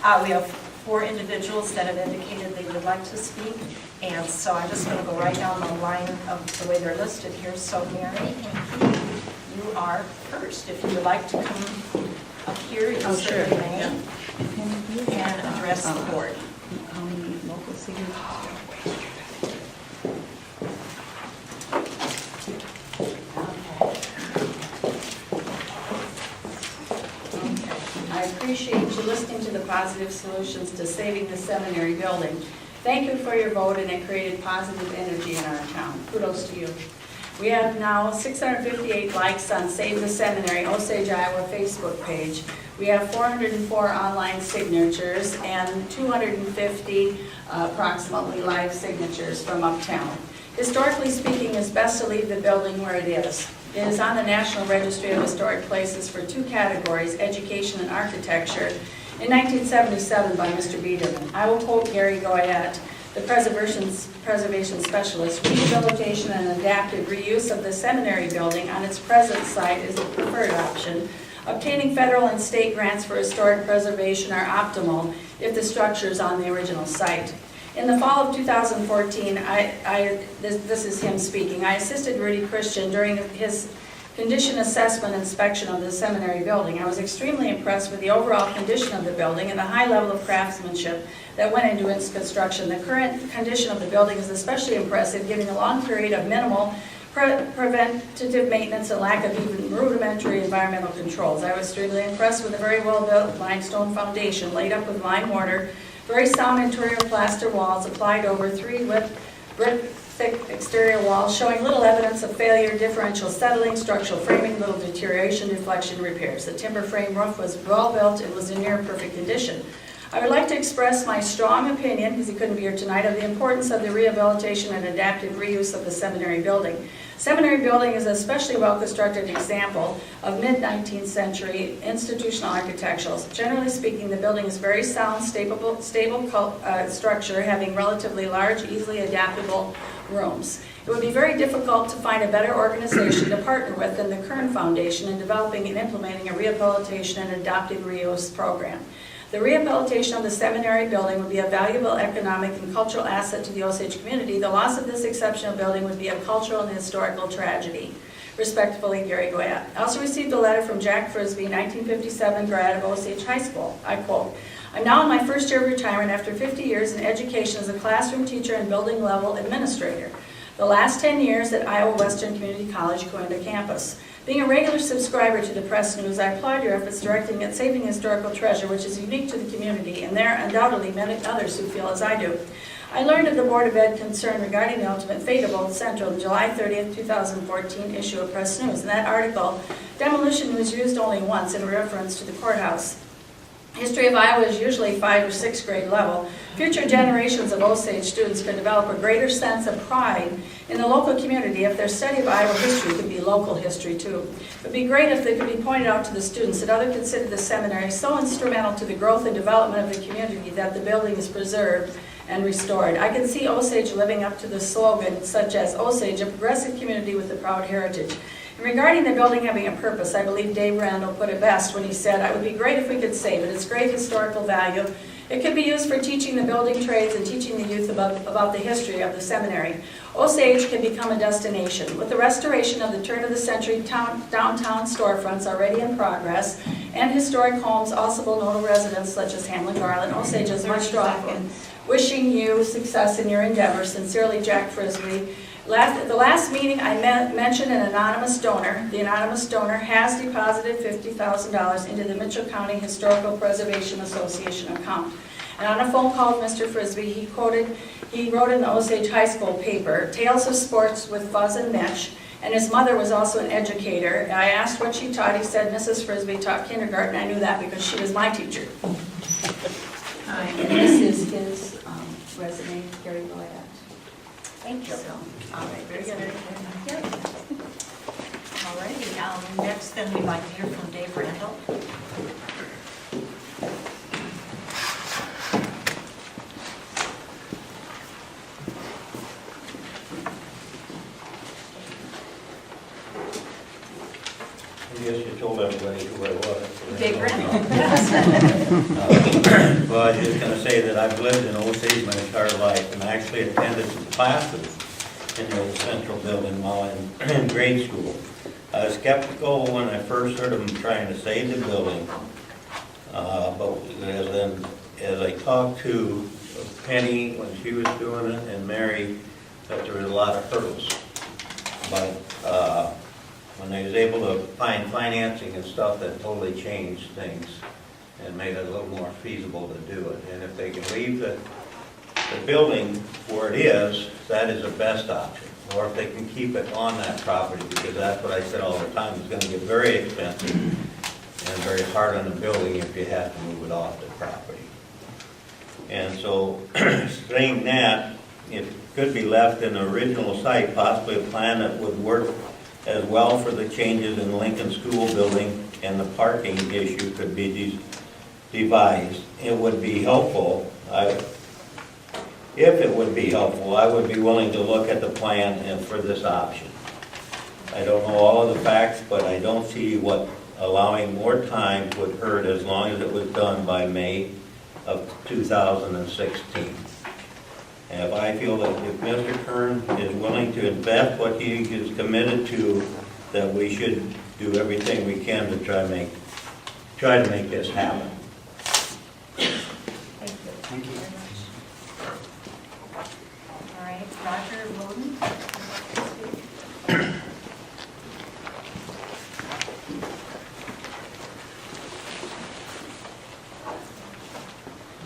We have 4 individuals that have indicated they would like to speak, and so I'm just going to go right down the line of the way they're listed here. So Mary and Keith, you are first. If you would like to come up here, you certainly may, and address the board. How many local signatures? I appreciate you listening to the positive solutions to saving the seminary building. Thank you for your vote, and it created positive energy in our town. Kudos to you. We have now 658 likes on Save the Seminary Osage, Iowa Facebook page. We have 404 online signatures and 250 approximately live signatures from uptown. Historically speaking, it's best to leave the building where it is. It is on the National Registry of Historic Places for 2 categories, education and architecture, in 1977 by Mr. Biederman. I will quote Gary Goyette, the preservation specialist: "Rehabilitation and adaptive reuse of the seminary building on its present site is the preferred option. Obtaining federal and state grants for historic preservation are optimal if the structure is on the original site." In the fall of 2014, this is him speaking, I assisted Rudy Christian during his condition assessment inspection of the seminary building. I was extremely impressed with the overall condition of the building and the high level of craftsmanship that went into its construction. The current condition of the building is especially impressive, given a long period of minimal preventative maintenance and lack of even rudimentary environmental controls. I was extremely impressed with a very well-built limestone foundation laid up with lime mortar, very sound interior plaster walls applied over 3 brick-thick exterior walls, showing little evidence of failure, differential settling, structural framing, little deterioration, deflection, repairs. The timber frame roof was well built and was in near perfect condition. I would like to express my strong opinion, because he couldn't be here tonight, of the importance of the rehabilitation and adaptive reuse of the seminary building. Seminary building is an especially well-constructed example of mid-19th century institutional architecture. Generally speaking, the building is very sound, stable structure, having relatively large, easily adaptable rooms. It would be very difficult to find a better organization to partner with than the Kern Foundation in developing and implementing a rehabilitation and adaptive reuse program. The rehabilitation of the seminary building would be a valuable economic and cultural asset to the Osage community. The loss of this exceptional building would be a cultural and historical tragedy. Respectfully, Gary Goyette. I also received a letter from Jack Frisbee, 1957 grad of Osage High School. I quote, "I'm now in my first year of retirement after 50 years in education as a classroom teacher and building level administrator. The last 10 years at Iowa Western Community College, Corinda campus. Being a regular subscriber to the press news, I applaud your efforts directing at saving historical treasure, which is unique to the community, and there are undoubtedly many others who feel as I do. I learned of the Board of Ed concern regarding the ultimate fate of Old Central in July 30th, 2014 issue of Press News. In that article, demolition was used only once in reference to the courthouse. History of Iowa is usually 5th or 6th grade level. Future generations of Osage students could develop a greater sense of pride in the local community if their study of Iowa history could be local history too. It would be great if they could be pointed out to the students that others consider the seminary so instrumental to the growth and development of the community that the building is preserved and restored. I can see Osage living up to the slogan such as Osage, a progressive community with a proud heritage. And regarding the building having a purpose, I believe Dave Randall put it best when he said, it would be great if we could save it. It's great historical value. It could be used for teaching the building trades and teaching the youth about the history of the seminary. Osage can become a destination. With the restoration of the turn-of-the-century downtown storefronts already in progress, and historic homes, also notable residents such as Hamlin Garland, Osage is much stronger. Wishing you success in your endeavors. Sincerely, Jack Frisbee. The last meeting I mentioned an anonymous donor. The anonymous donor has deposited $50,000 into the Mitchell County Historical Preservation Association account. And on a phone call with Mr. Frisbee, he wrote in the Osage High School paper, Tales of Sports with Fuzz and Mitch, and his mother was also an educator. I asked what she taught. He said, Mrs. Frisbee taught kindergarten. I knew that because she was my teacher. And this is his resume, Gary Goyette. Thank you. So, All right, very good. Yep. All righty, next then we'd like to hear from Dave Randall. I guess you told everybody who I was. Big rim. Well, I was just going to say that I've lived in Osage my entire life and actually attended some classes in the old central building while in grade school. I was skeptical when I first heard them trying to save the building, but as I talked to Penny when she was doing it and Mary, that there was a lot of hurdles. But when I was able to find financing and stuff, that totally changed things and made it a little more feasible to do it. And if they can leave the building where it is, that is the best option. Or if they can keep it on that property, because that's what I said all the time, it's going to get very expensive and very hard on the building if you have to move it off the property. And so, saying that, it could be left in the original site, possibly a plan that would work as well for the changes in Lincoln School Building, and the parking issue could be devised. It would be helpful. If it would be helpful, I would be willing to look at the plan and for this option. I don't know all of the facts, but I don't see what allowing more time would hurt as long as it was done by May of 2016. And if I feel that if Mr. Kern is willing to invest what he is committed to, that we should do everything we can to try to make this happen. Thank you very much. All right, Roger Woden.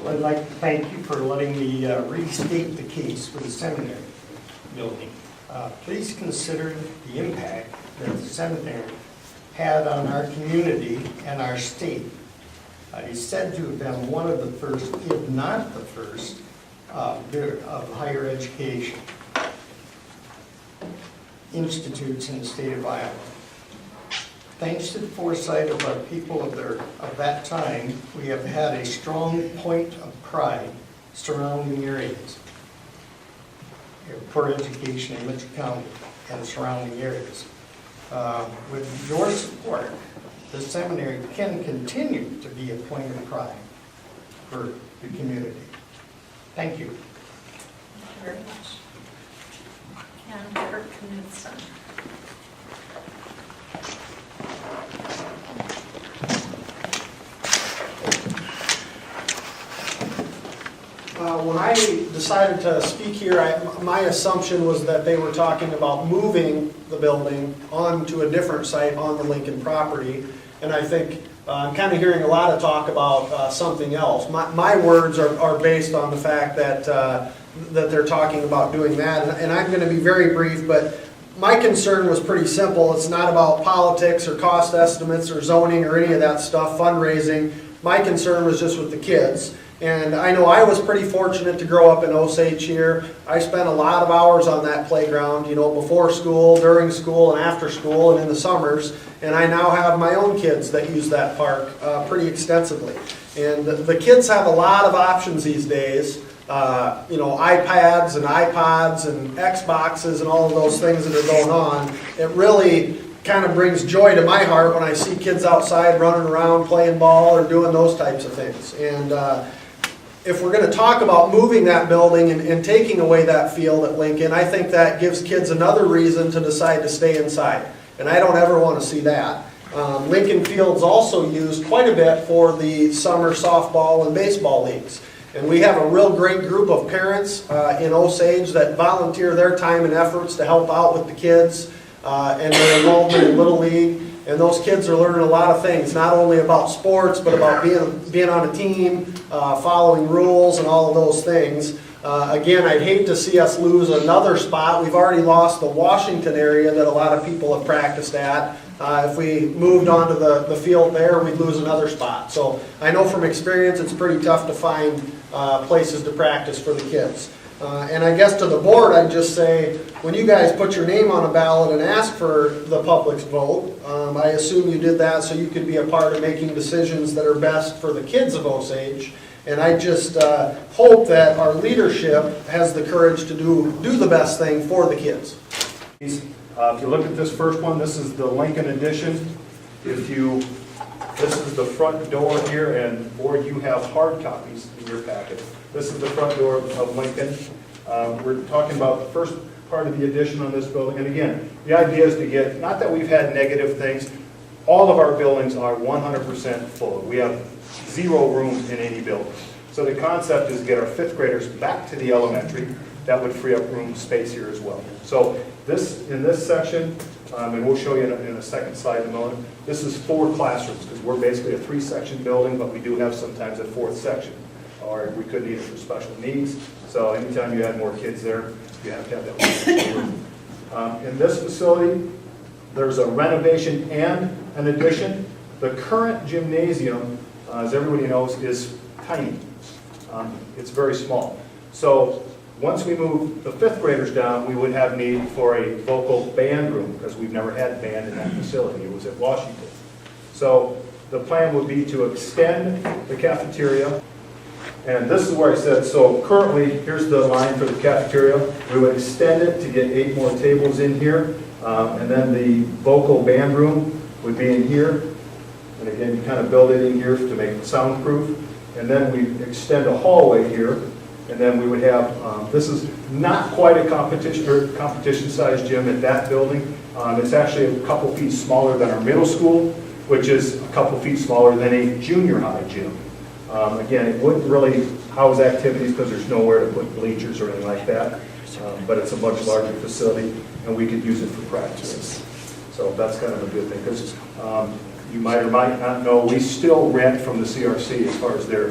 Well, I'd like to thank you for letting me restate the case for the seminary building. Please consider the impact that the seminary had on our community and our state. It is said to have been one of the first, if not the first, of higher education institutes in the state of Iowa. Thanks to the foresight of our people of that time, we have had a strong point of pride surrounding areas for education in Mitchell County and surrounding areas. With your support, the seminary can continue to be a point of pride for the community. Thank you. Thank you very much. And Kurt Knudsen. When I decided to speak here, my assumption was that they were talking about moving the building onto a different site on the Lincoln property. And I think I'm kind of hearing a lot of talk about something else. My words are based on the fact that they're talking about doing that. And I'm going to be very brief, but my concern was pretty simple. It's not about politics or cost estimates or zoning or any of that stuff, fundraising. My concern was just with the kids. And I know I was pretty fortunate to grow up in Osage here. I spent a lot of hours on that playground, you know, before school, during school, and after school, and in the summers. And I now have my own kids that use that park pretty extensively. And the kids have a lot of options these days. You know, iPads and iPods and Xboxes and all of those things that are going on. It really kind of brings joy to my heart when I see kids outside running around playing ball or doing those types of things. And if we're going to talk about moving that building and taking away that field at Lincoln, I think that gives kids another reason to decide to stay inside. And I don't ever want to see that. Lincoln Field's also used quite a bit for the summer softball and baseball leagues. And we have a real great group of parents in Osage that volunteer their time and efforts to help out with the kids and their involvement in Little League. And those kids are learning a lot of things, not only about sports, but about being on a team, following rules and all of those things. Again, I'd hate to see us lose another spot. We've already lost the Washington area that a lot of people have practiced at. If we moved on to the field there, we'd lose another spot. So I know from experience it's pretty tough to find places to practice for the kids. And I guess to the board, I'd just say, when you guys put your name on a ballot and ask for the public's vote, I assume you did that so you could be a part of making decisions that are best for the kids of Osage. And I just hope that our leadership has the courage to do the best thing for the kids. If you look at this first one, this is the Lincoln edition. If you This is the front door here, and board, you have hard copies in your packet. This is the front door of Lincoln. We're talking about the first part of the addition on this building. And again, the idea is to get, not that we've had negative things, all of our buildings are 100% full. We have 0 rooms in any building. So the concept is to get our 5th graders back to the elementary. That would free up room space here as well. So this, in this section, and we'll show you in a second slide in a moment, this is 4 classrooms, because we're basically a 3-section building, but we do have sometimes a 4th section, or we could need it for special needs. So anytime you add more kids there, you have to have that one. In this facility, there's a renovation and an addition. The current gymnasium, as everybody knows, is tiny. It's very small. So once we move the 5th graders down, we would have need for a vocal band room, because we've never had band in that facility. It was at Washington. So the plan would be to extend the cafeteria. And this is where I said, so currently, here's the line for the cafeteria. We would extend it to get 8 more tables in here. And then the vocal band room would be in here. And again, you kind of build it in here to make it soundproof. And then we extend a hallway here. And then we would have, this is not quite a competition-sized gym at that building. It's actually a couple feet smaller than our middle school, which is a couple feet smaller than a junior high gym. Again, it wouldn't really house activities because there's nowhere to put bleachers or anything like that. But it's a much larger facility, and we could use it for practices. So that's kind of a good thing, because you might or might not know, we still rent from the CRC as far as their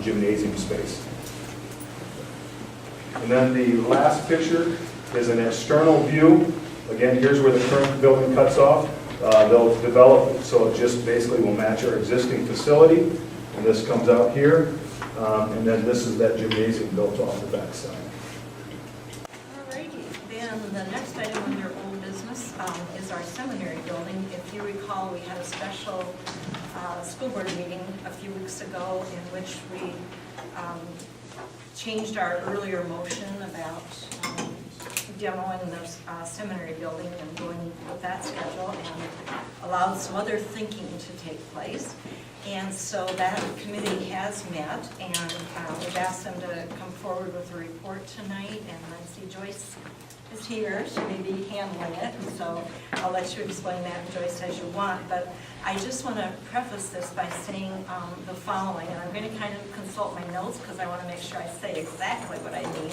gymnasium space. And then the last picture is an external view. Again, here's where the current building cuts off. They'll develop it so it just basically will match our existing facility. And this comes out here. And then this is that gymnasium built off the backside. Alrighty, then the next item under old business is our seminary building. If you recall, we had a special school board meeting a few weeks ago in which we changed our earlier motion about demoing the seminary building and going with that schedule, and allowed some other thinking to take place. And so that committee has met, and we've asked them to come forward with a report tonight, and Nancy Joyce is here. She may be handling it, and so I'll let you explain that, Joyce, as you want. But I just want to preface this by saying the following, and I'm going to kind of consult my notes because I want to make sure I say exactly what I mean.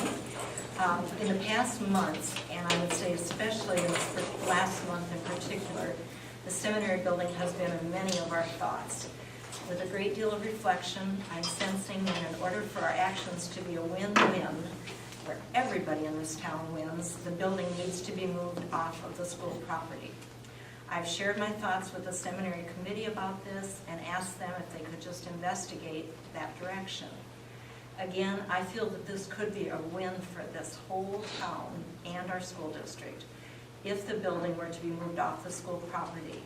In the past months, and I would say especially in the last month in particular, the seminary building has been in many of our thoughts. With a great deal of reflection, I'm sensing that in order for our actions to be a win-win, where everybody in this town wins, the building needs to be moved off of the school property. I've shared my thoughts with the seminary committee about this and asked them if they could just investigate that direction. Again, I feel that this could be a win for this whole town and our school district if the building were to be moved off the school property.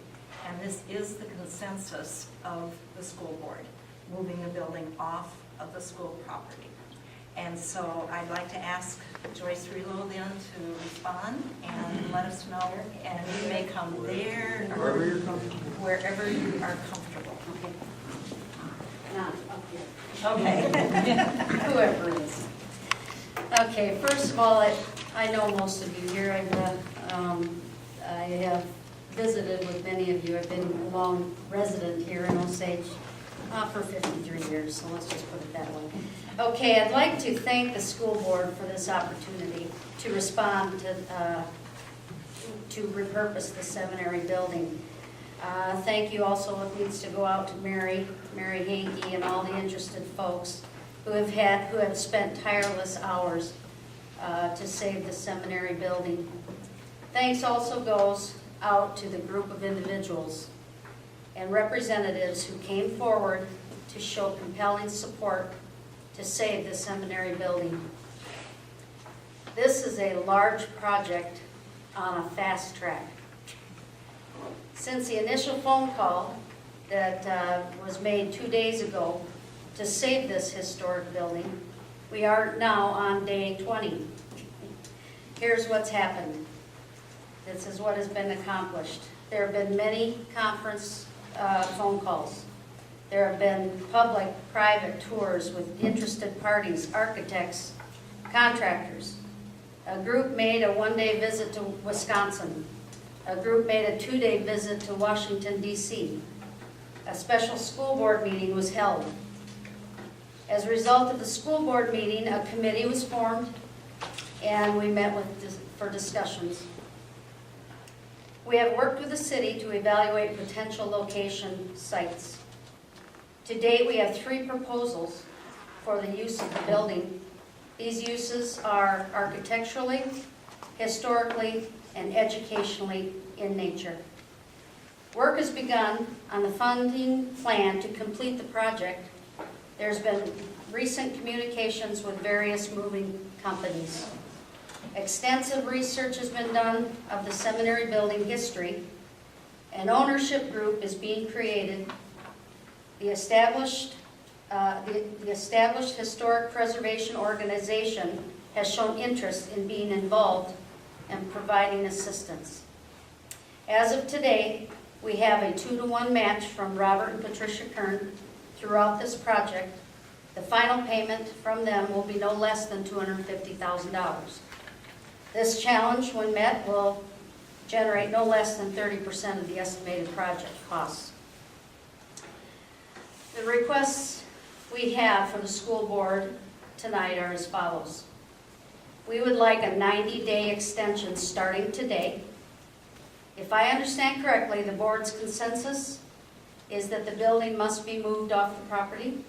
And this is the consensus of the school board, moving the building off of the school property. And so I'd like to ask Joyce Relo then to respond and let us know, and you may come there or Wherever you're comfortable. wherever you are comfortable. Not up here. Okay. Whoever it is. Okay, first of all, I know most of you here. I have visited with many of you. I've been a long resident here in Osage for 53 years, so let's just put it that way. Okay, I'd like to thank the school board for this opportunity to respond to repurpose the seminary building. Thank you also, it needs to go out to Mary Hankey, and all the interested folks who have spent tireless hours to save the seminary building. Thanks also goes out to the group of individuals and representatives who came forward to show compelling support to save the seminary building. This is a large project on a fast track. Since the initial phone call that was made 2 days ago to save this historic building, we are now on day 20. Here's what's happened. This is what has been accomplished. There have been many conference phone calls. There have been public-private tours with interested parties, architects, contractors. A group made a one-day visit to Wisconsin. A group made a two-day visit to Washington, D.C. A special school board meeting was held. As a result of the school board meeting, a committee was formed, and we met for discussions. We have worked with the city to evaluate potential location sites. To date, we have 3 proposals for the use of the building. These uses are architecturally, historically, and educationally in nature. Work has begun on the funding plan to complete the project. There's been recent communications with various moving companies. Extensive research has been done of the seminary building history. An ownership group is being created. The established Historic Preservation Organization has shown interest in being involved and providing assistance. As of today, we have a 2-to-1 match from Robert and Patricia Kern throughout this project. The final payment from them will be no less than $250,000. This challenge, when met, will generate no less than 30% of the estimated project costs. The requests we have from the school board tonight are as follows. We would like a 90-day extension starting today. If I understand correctly, the board's consensus is that the building must be moved off the property.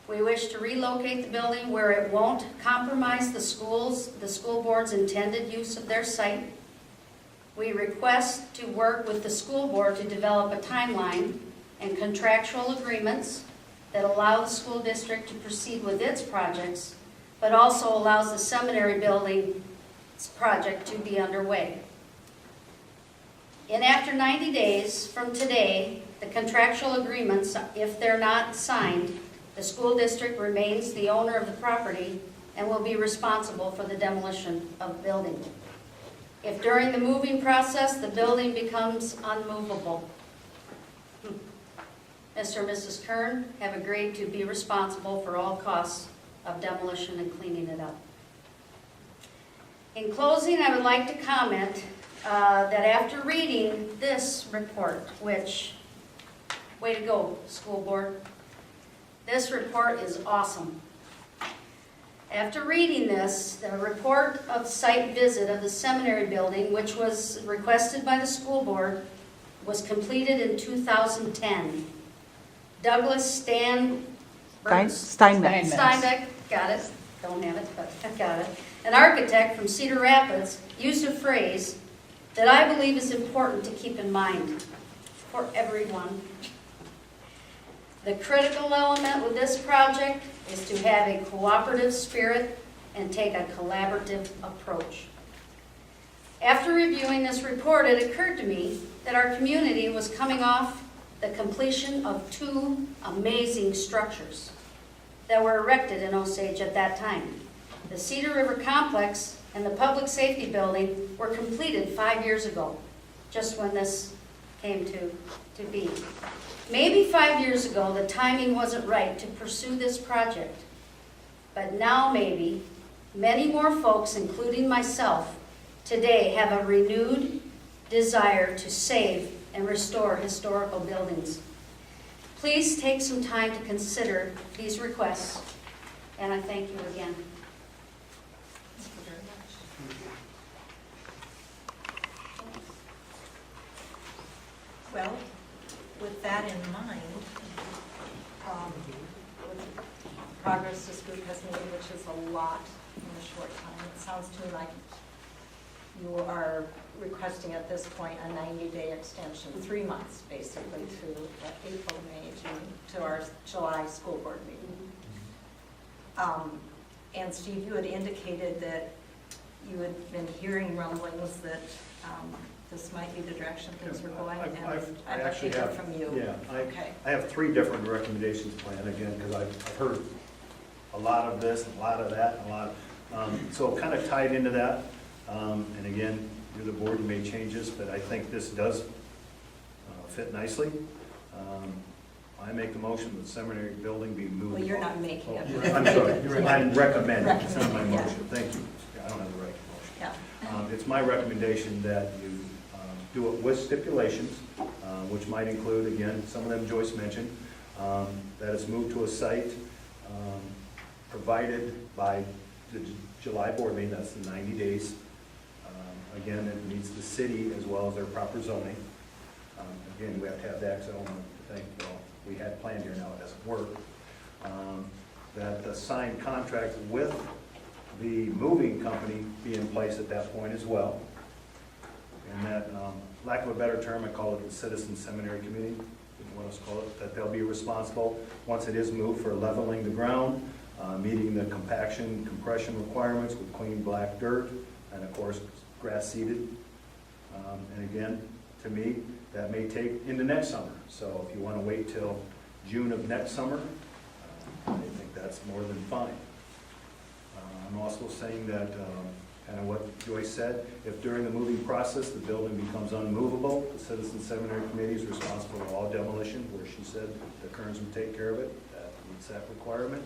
We wish to relocate the building where it won't compromise the school board's intended use of their site. We request to work with the school board to develop a timeline and contractual agreements that allow the school district to proceed with its projects, but also allows the seminary building project to be underway. And after 90 days from today, the contractual agreements, if they're not signed, the school district remains the owner of the property and will be responsible for the demolition of the building. If during the moving process the building becomes unmovable, Mr. and Mrs. Kern have agreed to be responsible for all costs of demolition and cleaning it up. In closing, I would like to comment that after reading this report, which, way to go, school board, this report is awesome. After reading this, the report of site visit of the seminary building, which was requested by the school board, was completed in 2010. Douglas Steinbeck, got it, don't have it, but I got it. An architect from Cedar Rapids used a phrase that I believe is important to keep in mind for everyone. The critical element with this project is to have a cooperative spirit and take a collaborative approach. After reviewing this report, it occurred to me that our community was coming off the completion of 2 amazing structures that were erected in Osage at that time. The Cedar River Complex and the Public Safety Building were completed 5 years ago, just when this came to be. Maybe 5 years ago, the timing wasn't right to pursue this project, but now maybe many more folks, including myself, today have a renewed desire to save and restore historical buildings. Please take some time to consider these requests, and I thank you again. Thank you very much. Well, with that in mind, with the progress this group has made, which is a lot in a short time, it sounds to me like you are requesting at this point a 90-day extension, 3 months basically, to April, May, June, to our July school board meeting. And Steve, you had indicated that you had been hearing rumblings that this might be the direction things were going, and I I'd like to hear from you. Yeah, Okay. I have 3 different recommendations planned, again, because I've heard a lot of this, a lot of that, a lot, so kind of tied into that. And again, you're the board, you made changes, but I think this does fit nicely. I make the motion that the seminary building be moved. Well, you're not making it. I'm sorry, I'm recommending, it's not my Recommending, yeah. motion, thank you. Yeah, I don't have the right motion. Yeah. It's my recommendation that you do it with stipulations, which might include, again, some of them Joyce mentioned, that it's moved to a site provided by the July board meeting, that's the 90 days. Again, it meets the city as well as their proper zoning. Again, we have to have that, because I don't want to think, well, we had planned here, now it doesn't work. That the signed contract with the moving company be in place at that point as well. And that, lack of a better term, I call it the Citizen Seminary Committee, what else call it, that they'll be responsible, once it is moved, for leveling the ground, meeting the compaction, compression requirements with clean black dirt, and of course, grass seeded. And again, to me, that may take into next summer. So if you want to wait till June of next summer, I think that's more than fine. I'm also saying that, kind of what Joyce said, if during the moving process the building becomes unmovable, the Citizen Seminary Committee is responsible for all demolition, where she said the Kearns would take care of it. That meets that requirement.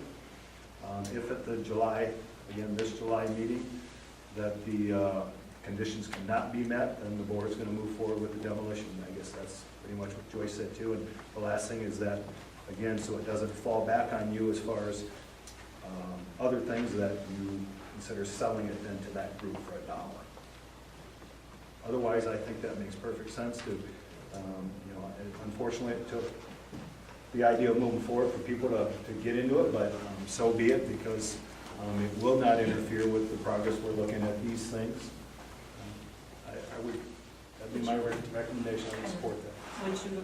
If at the July, again, this July meeting, that the conditions cannot be met, then the board is going to move forward with the demolition. I guess that's pretty much what Joyce said too. And the last thing is that, again, so it doesn't fall back on you as far as other things, that you consider selling it then to that group for $1. Otherwise, I think that makes perfect sense to, unfortunately, it took the idea of moving forward for people to get into it, but so be it, because it will not interfere with the progress we're looking at these things. I would, that'd be my recommendation. I would support that. Would you,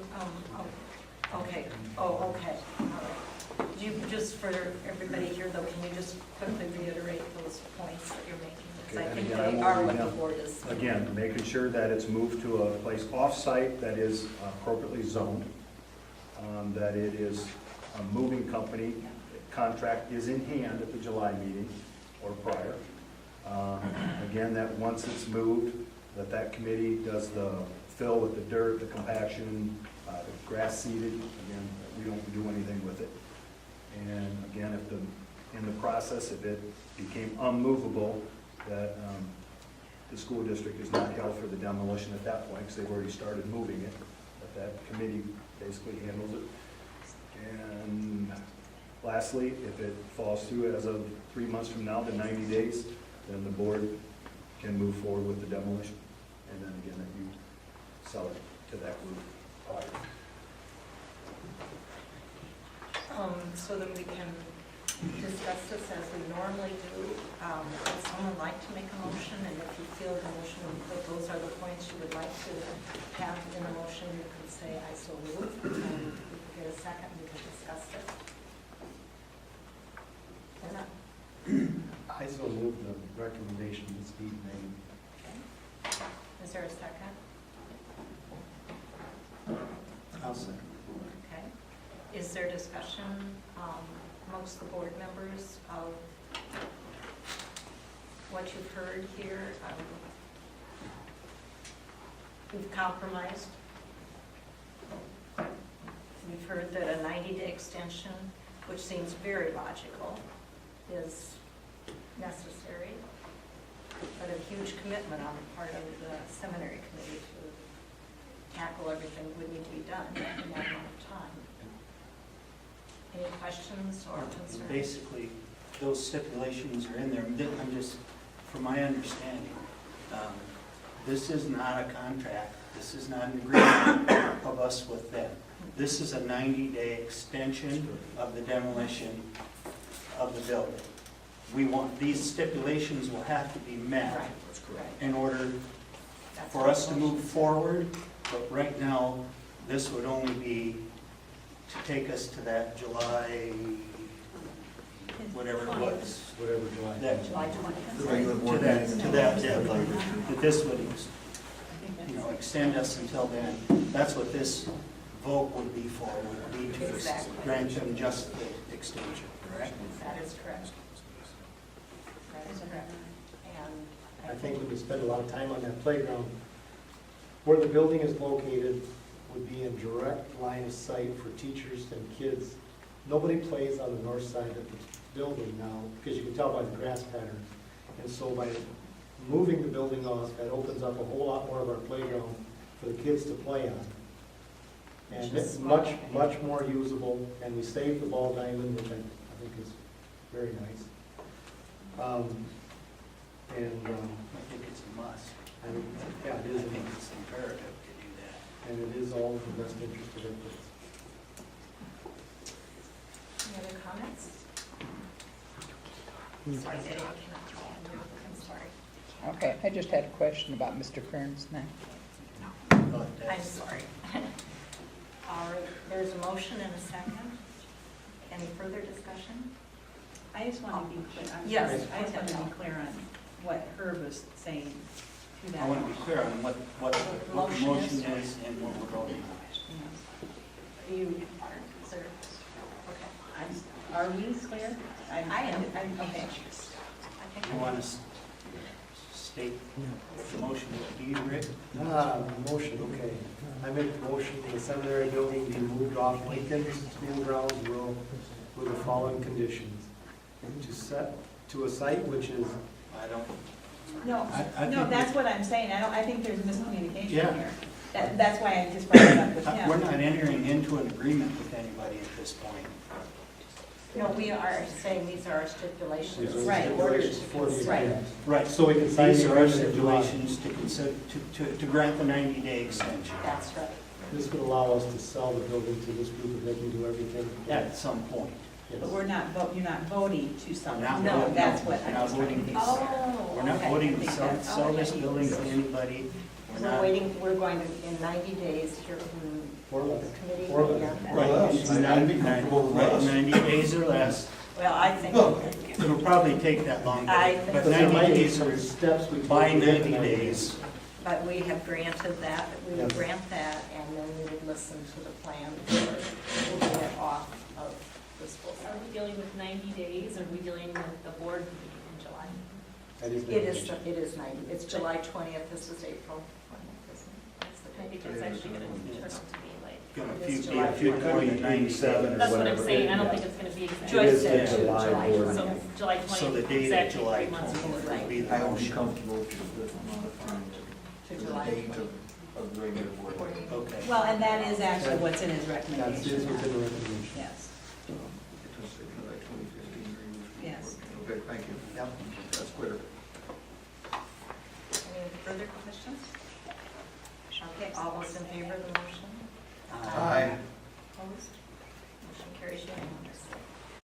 okay, oh, okay, all right. Do you, just for everybody here though, can you just quickly reiterate those points that you're making? Because I Okay, think and again, they I are will what read the them. board is. Again, making sure that it's moved to a place off-site that is appropriately zoned, that it is a moving company, contract is in hand at the July meeting or prior. Again, that once it's moved, that committee does the fill with the dirt, the compaction, the grass seeded. Again, we don't do anything with it. And again, if in the process, if it became unmovable, that the school district is not held for the demolition at that point, because they've already started moving it, that committee basically handles it. And lastly, if it falls through as of 3 months from now to 90 days, then the board can move forward with the demolition. And then again, that you sell it to that group prior. So that we can discuss this as we normally do. Would someone like to make a motion? And if you feel the motion, that those are the points you would like to have in a motion, you could say, I so move. And we could get a second, we could discuss it. Or not? I so move the recommendation that's being made. Okay. Is there a second? I'll second. Okay. Is there discussion amongst the board members of what you've heard here? We've compromised. We've heard that a 90-day extension, which seems very logical, is necessary, but a huge commitment on the part of the seminary committee to tackle everything that would need to be done in that amount of time. Any questions or concerns? Basically, those stipulations are in there. I'm just, from my understanding, this is not a contract. This is not an agreement of us with them. This is a 90-day extension of the demolition of the building. We want, these stipulations will have to be met Right, that's correct. in order That's for us to move forward, but right now, this would only be to take us to that July, whatever it was. Whatever July. That, July 20th. to that deadline, that this would, extend us until then. That's what this vote would be for, would be to Exactly. grant them just the extension, correct? That is correct. That is correct. And I think we could spend a lot of time on that playground. Where the building is located, would be in direct line of sight for teachers and kids. Nobody plays on the north side of the building now, because you can tell by the grass patterns. And so by moving the building off, that opens up a whole lot more of our playground for the kids to play on. And Which is it's smart. much more usable, and we saved the ball diamond, which I think is very nice. I think it's a must. Yeah, I it is, think it's imperative to do that. and it is all in the best interest of our kids. Any other comments? Sorry, Betty, I cannot draw on you. I'm sorry. Okay, I just had a question about Mr. Kearns now. But I'm that's- sorry. All right, there's a motion and a second. Any further discussion? I just want to be clear, Yes. I just want to be clear on what Herb was saying to that. I want to be clear on what the Motion motion is- is and what we're voting on. Are you, is there, okay. Are we clear? I am. Okay. I think You want to state the motion to be Rick? Motion, okay. I make a motion the seminary building be moved off Lincoln School grounds with the following conditions. To a site which is, I don't, No, I no, think that's what I'm saying, I think there's a miscommunication Yeah. here. That's why I just brought it up with we're him. not entering into an agreement with anybody at this point. No, we are saying these are our stipulations. is Right. stipulations for the Right. agreement. Right. So we can sign These the are our agreement in July. stipulations to consider, to grant the 90-day extension That's right. This would allow us to sell the building to this group if they can do everything. at some point. Yes. But you're not voting to sell We're not it. No, voting- That's what we're I not was trying to voting be to sell. clear. Oh, We're not okay. voting to I sell, think sell this that's- building to anybody. We're We're not. waiting, we're going to, in 90 days, hear from Or the less. committee. Or less. again. Right, Well, it's I'd be comfortable with right, less. 90 days or less. Well, I think, It'll probably take that long, I but think but But there 90 might be days some or steps we. by can take 90 in days. but we have granted that, we would Yes. grant that, and then we would listen to the plan for moving it off of the school Are site. we dealing with 90 days, or are we dealing with the board meeting in July? That is It is 90, it's July 20th, this is April 20th, isn't it? That's the I date. think it's actually going to turn out to be like, Gonna It be is a July few 20th. more than 90 days. that's what I'm saying, I don't think it's going to be Joyce exactly. said Yeah. July So 20th. July 20th. So the date of exactly July 3 months 20th before. would be the I would be motion. comfortable with modifying To the July date 20th. of the regular board. Okay. Well, and that is actually what's in his That's recommendation. within the recommendation. Yes, It was like 2015. Yes. Okay, thank you. Yep. That's clear. Any further questions? Okay, all those in favor of the motion? Aye. Opposed? Motion carries unanimously.